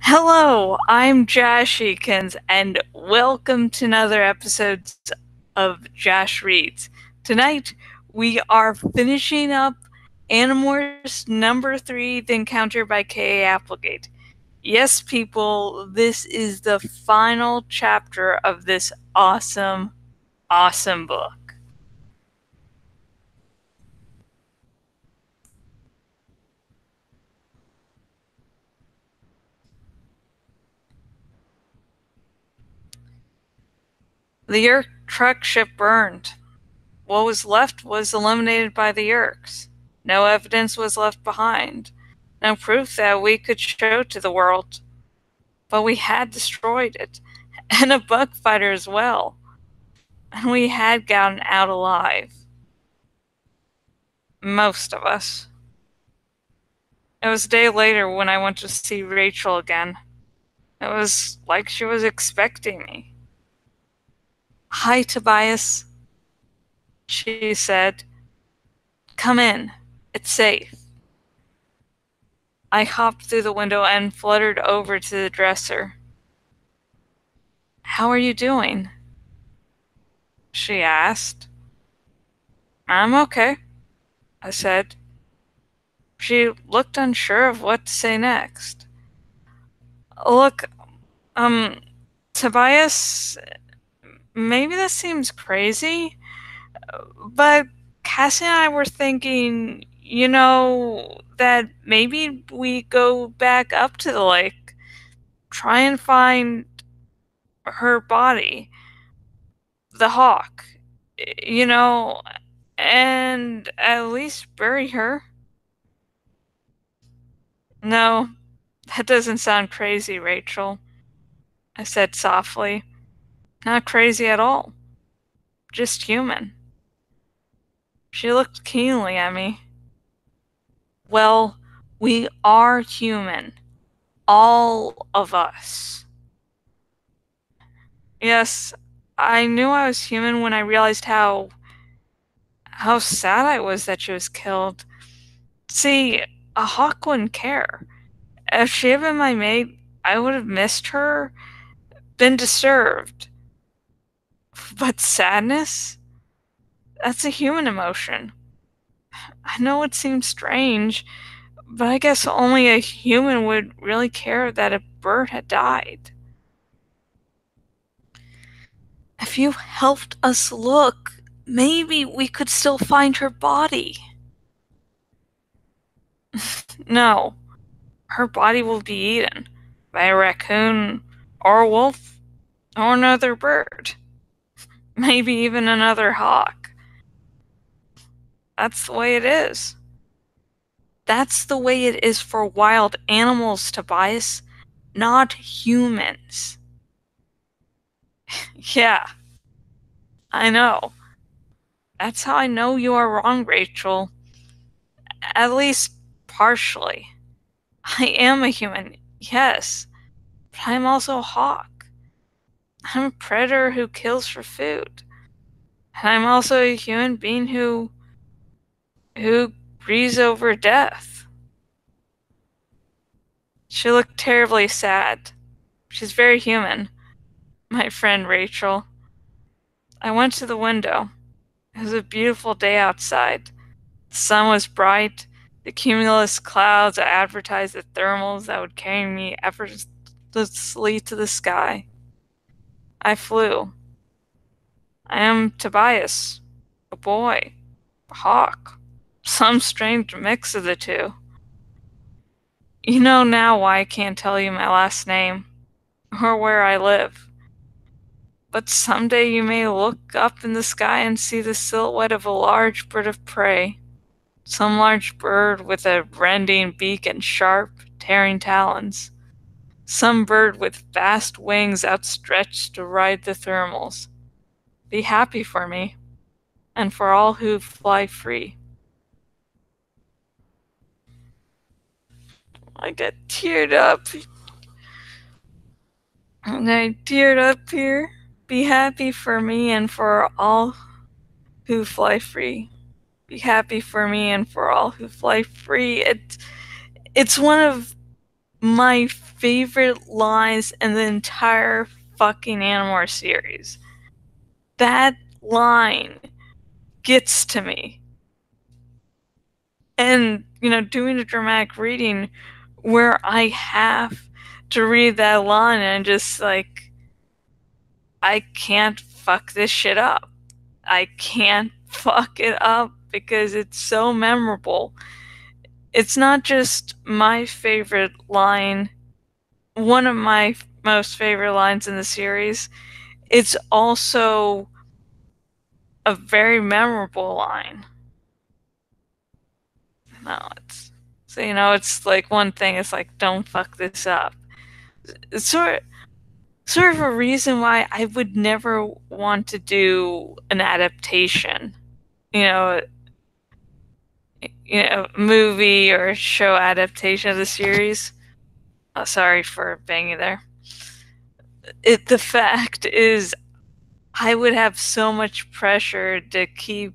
Hello, I'm Jash, and welcome to another episode of Jash Reads. Tonight, we are finishing up Animorphs number 3, The Encounter by K.A. Applegate. Yes, people, this is the final chapter of this awesome, awesome book. The Yerk truck ship burned. What was left was eliminated by the Yerks. No evidence was left behind. No proof that we could show to the world. But we had destroyed it. And a bug fighter as well. And we had gotten out alive. Most of us. It was a day later when I went to see Rachel again. It was like she was expecting me. "Hi, Tobias," she said. "Come in. It's safe." I hopped through the window and fluttered over to the dresser. "How are you doing?" she asked. "I'm okay," I said. She looked unsure of what to say next. "Look, um, Tobias, maybe this seems crazy, but Cassie and I were thinking, that maybe we go back up to the lake, try and find her body, the hawk, you know, and at least bury her." "No, that doesn't sound crazy, Rachel," I said softly. "Not crazy at all. Just human." She looked keenly at me. "Well, we are human. All of us." Yes, I knew I was human when I realized how sad I was that she was killed. See, a hawk wouldn't care. If she had been my mate, I would have missed her, been disturbed. But sadness? That's a human emotion. I know it seems strange, but I guess only a human would really care that a bird had died. "If you helped us look, maybe we could still find her body." "No, her body will be eaten by a raccoon or a wolf or another bird, maybe even another hawk. That's the way it is. That's the way it is for wild animals, Tobias, not humans." "Yeah, I know. That's how I know you are wrong, Rachel. At least partially. I am a human, yes, but I'm also a hawk. I'm a predator who kills for food. And I'm also a human being who grieves over death." She looked terribly sad. She's very human, my friend Rachel. I went to the window. It was a beautiful day outside. The sun was bright. The cumulus clouds advertised the thermals that would carry me effortlessly to the sky. I flew. I am Tobias, a boy, a hawk, some strange mix of the two. You know now why I can't tell you my last name, or where I live. But someday you may look up in the sky and see the silhouette of a large bird of prey. Some large bird with a rending beak and sharp, tearing talons. Some bird with vast wings outstretched to ride the thermals. Be happy for me, and for all who fly free. I get teared up. And I teared up here. Be happy for me and for all who fly free. Be happy for me and for all who fly free. It's one of my favorite lines in the entire fucking Animorphs series. That line gets to me. And, doing a dramatic reading where I have to read that line and just like, I can't fuck this shit up. I can't fuck it up because it's so memorable. It's not just my favorite line, one of my most favorite lines in the series. It's also a very memorable line. No, it's like one thing. It's like, don't fuck this up. It's sort of a reason why I would never want to do an adaptation. You know, movie or show adaptation of the series. Oh, sorry for banging there. The fact is, I would have so much pressure to keep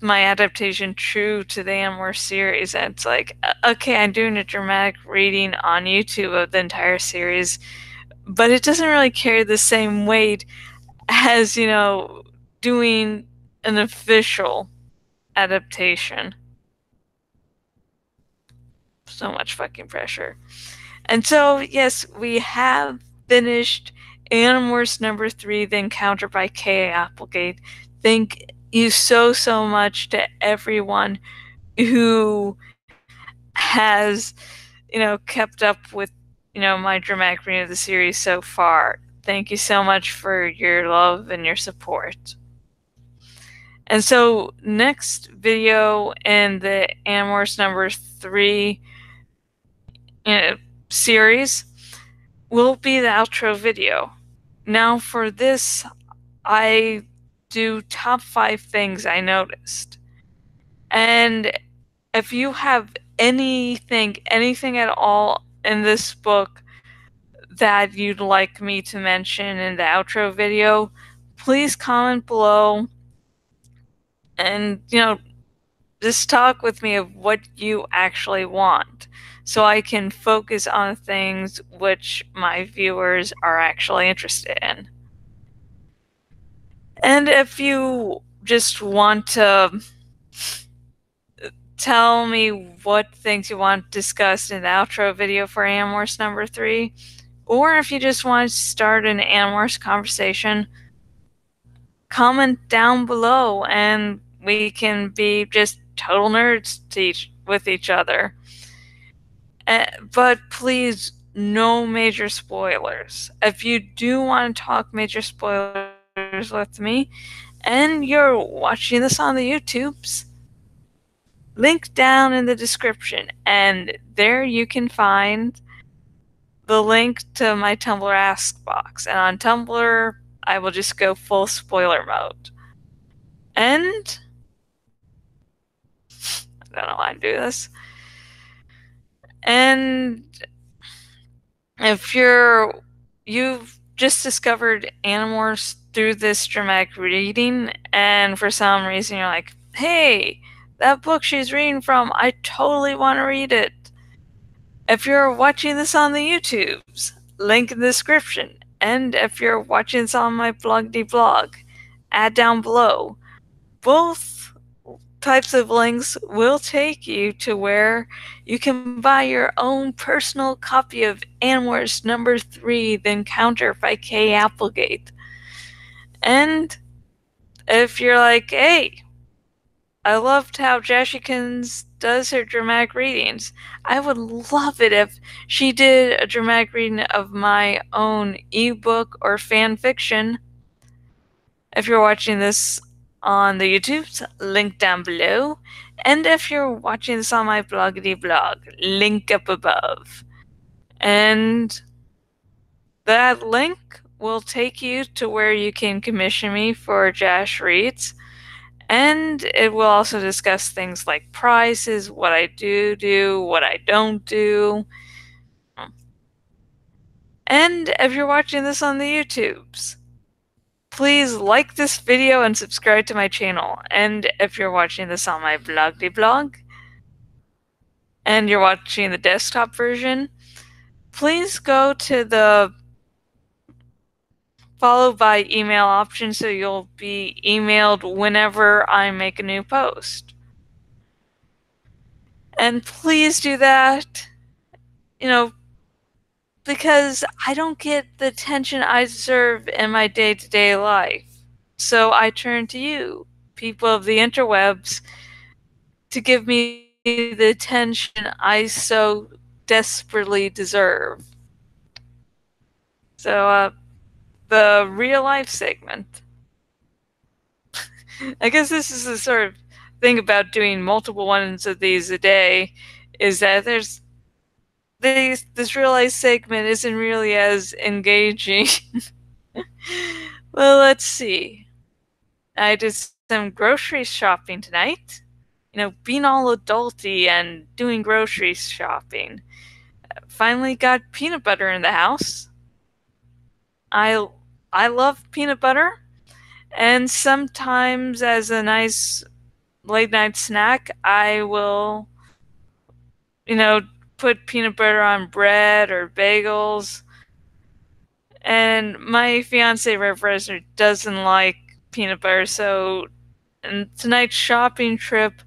my adaptation true to the Animorphs series. And it's like, okay, I'm doing a dramatic reading on YouTube of the entire series, but it doesn't really carry the same weight as, doing an official adaptation. So much fucking pressure. And so, yes, we have finished Animorphs number 3, The Encounter by K.A. Applegate. Thank you so much to everyone who has, kept up with, my dramatic reading of the series so far. Thank you so much for your love and your support. And so, next video in the Animorphs number 3 series will be the outro video. Now, for this, I do top 5 things I noticed. And if you have anything at all in this book that you'd like me to mention in the outro video, please comment below and, just talk with me of what you actually want so I can focus on things which my viewers are actually interested in. And if you just want to tell me what things you want discussed in the outro video for Animorphs number 3, or if you just want to start an Animorphs conversation, comment down below and we can be just total nerds with each other. But please, no major spoilers. If you do want to talk major spoilers with me, and you're watching this on the YouTubes, link down in the description, and there you can find the link to my Tumblr Ask box. And on Tumblr, I will just go full spoiler mode. And I don't know why I do this. And if you've just discovered Animorphs through this dramatic reading, and for some reason you're like, hey, that book she's reading from, I totally want to read it. If you're watching this on the YouTubes, link in the description. And if you're watching this on my blog, add down below. Both types of links will take you to where you can buy your own personal copy of Animorphs number 3, The Encounter by K. Applegate. And if you're like, hey, I loved how Jash does her dramatic readings, I would love it if she did a dramatic reading of my own ebook or fan fiction. If you're watching this on the YouTube, link down below. And if you're watching this on my blog, link up above. And that link will take you to where you can commission me for Jash Reads. And it will also discuss things like prices, what I do, what I don't do. And if you're watching this on the YouTubes, please like this video and subscribe to my channel. And if you're watching this on my blog, and you're watching the desktop version, please go to the followed by email option so you'll be emailed whenever I make a new post. And please do that, because I don't get the attention I deserve in my day-to-day life. So I turn to you, people of the interwebs, to give me the attention I so desperately deserve. So, the real life segment. I guess this is the sort of thing about doing multiple ones of these a day, is that this real life segment isn't really as engaging. Well, let's see. I did some grocery shopping tonight. Being all adulty and doing grocery shopping. Finally got peanut butter in the house. I I love peanut butter, and sometimes as a nice late night snack, I will, you know, put peanut butter on bread or bagels. And my fiance Rev Resner doesn't like peanut butter, so in tonight's shopping trip,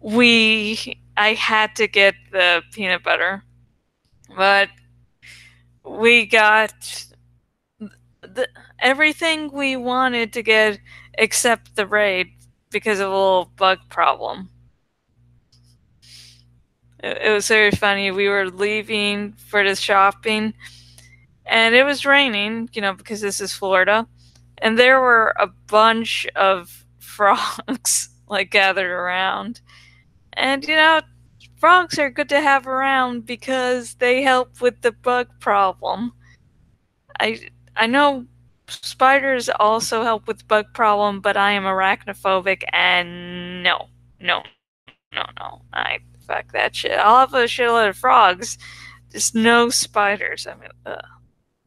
I had to get the peanut butter, but we got everything we wanted to get except the raid because of a little bug problem. It was very funny. We were leaving for the shopping, and it was raining, because this is Florida, and there were a bunch of frogs like gathered around. And frogs are good to have around because they help with the bug problem. I know spiders also help with the bug problem, but I am arachnophobic, and no, no, no, no. Fuck that shit. I'll have a shitload of frogs, just no spiders. I mean, ugh.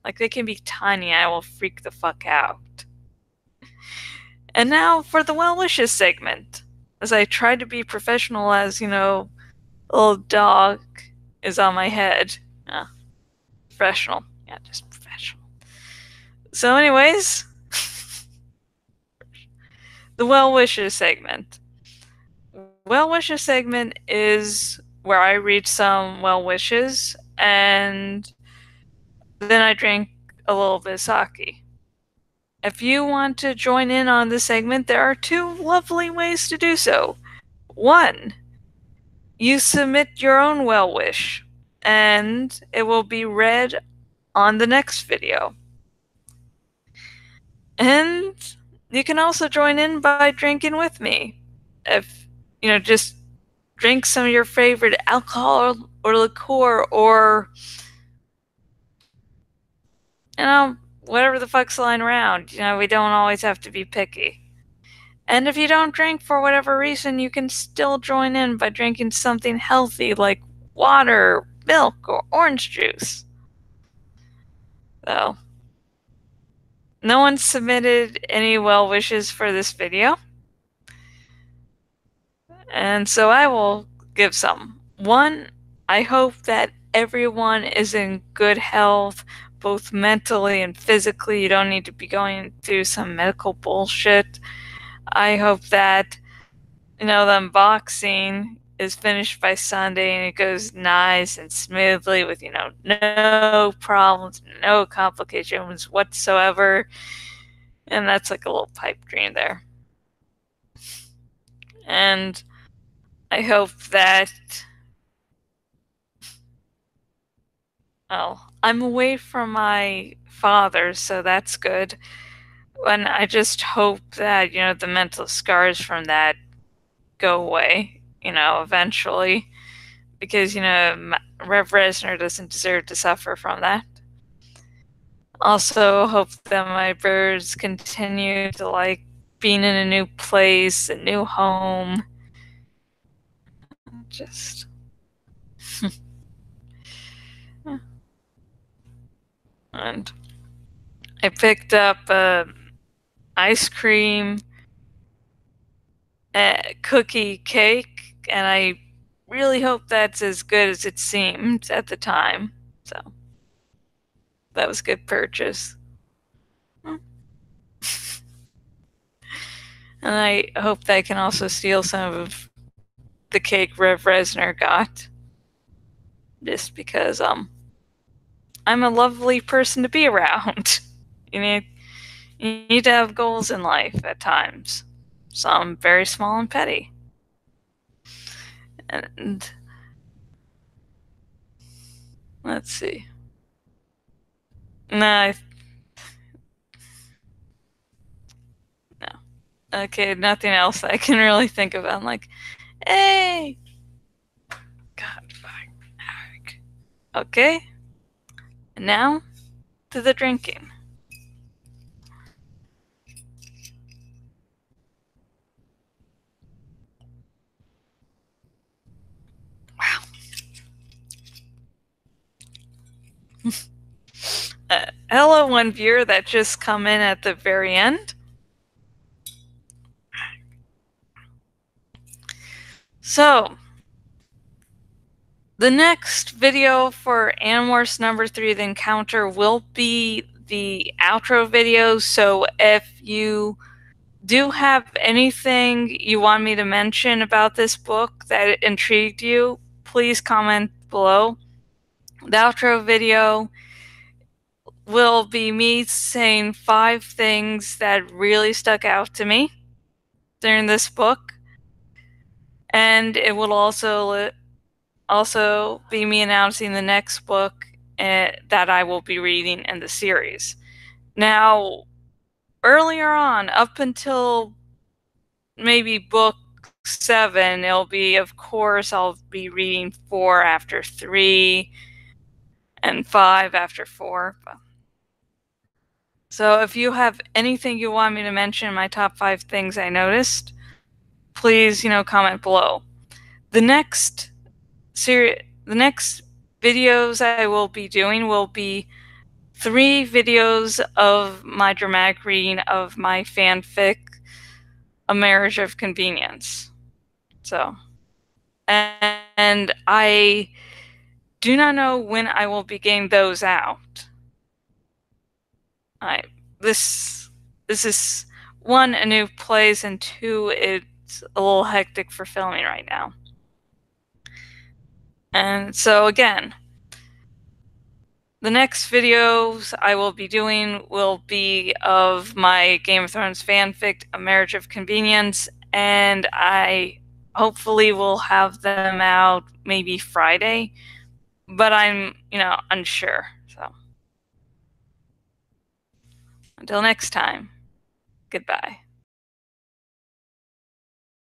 Like, they can be tiny, I will freak the fuck out. And now for the well wishes segment. As I try to be professional, as little dog is on my head. Professional. Yeah, just professional. So anyways, the well wishes segment. Well wishes segment is where I read some well wishes and then I drink a little bit of sake. If you want to join in on this segment, there are two lovely ways to do so. One, you submit your own well wish, and it will be read on the next video. And you can also join in by drinking with me. If, just drink some of your favorite alcohol or liqueur or, whatever the fuck's lying around. We don't always have to be picky. And if you don't drink for whatever reason, you can still join in by drinking something healthy like water, milk, or orange juice. So, no one submitted any well wishes for this video. And so I will give some. One, I hope that everyone is in good health, both mentally and physically. You don't need to be going through some medical bullshit. I hope that, the unboxing is finished by Sunday and it goes nice and smoothly with, no problems, no complications whatsoever. And that's like a little pipe dream there. And I hope that, I'm away from my father, so that's good. And I just hope that, the mental scars from that go away, eventually. Because, Rev Resner doesn't deserve to suffer from that. Also, hope that my birds continue to like being in a new place, a new home. Just. And I picked up ice cream, cookie cake, and I really hope that's as good as it seemed at the time. So that was a good purchase. And I hope that I can also steal some of the cake Rev Resner got. Just because I'm a lovely person to be around. You need you need to have goals in life at times. Some very small and petty. And let's see. No, no. Okay, nothing else I can really think of. I'm like, hey, God, fuck. Okay. And now to the drinking. Wow. Hello, one viewer that just come in at the very end. So, the next video for Animorphs number 3, The Encounter, will be the outro video. So if you do have anything you want me to mention about this book that intrigued you, please comment below. The outro video will be me saying 5 things that really stuck out to me during this book. And it will also be me announcing the next book that I will be reading in the series. Now, earlier on, up until maybe book 7, it'll be, of course, I'll be reading 4 after 3 and 5 after 4. So if you have anything you want me to mention in my top 5 things I noticed, please, comment below. The next videos I will be doing will be 3 videos of my dramatic reading of my fanfic, A Marriage of Convenience. So, and I do not know when I will be getting those out. This is 1, a new place, and 2, it's a little hectic for filming right now. And so again, the next videos I will be doing will be of my Game of Thrones fanfic, A Marriage of Convenience, and I hopefully will have them out maybe Friday, but I'm, unsure. So until next time, goodbye.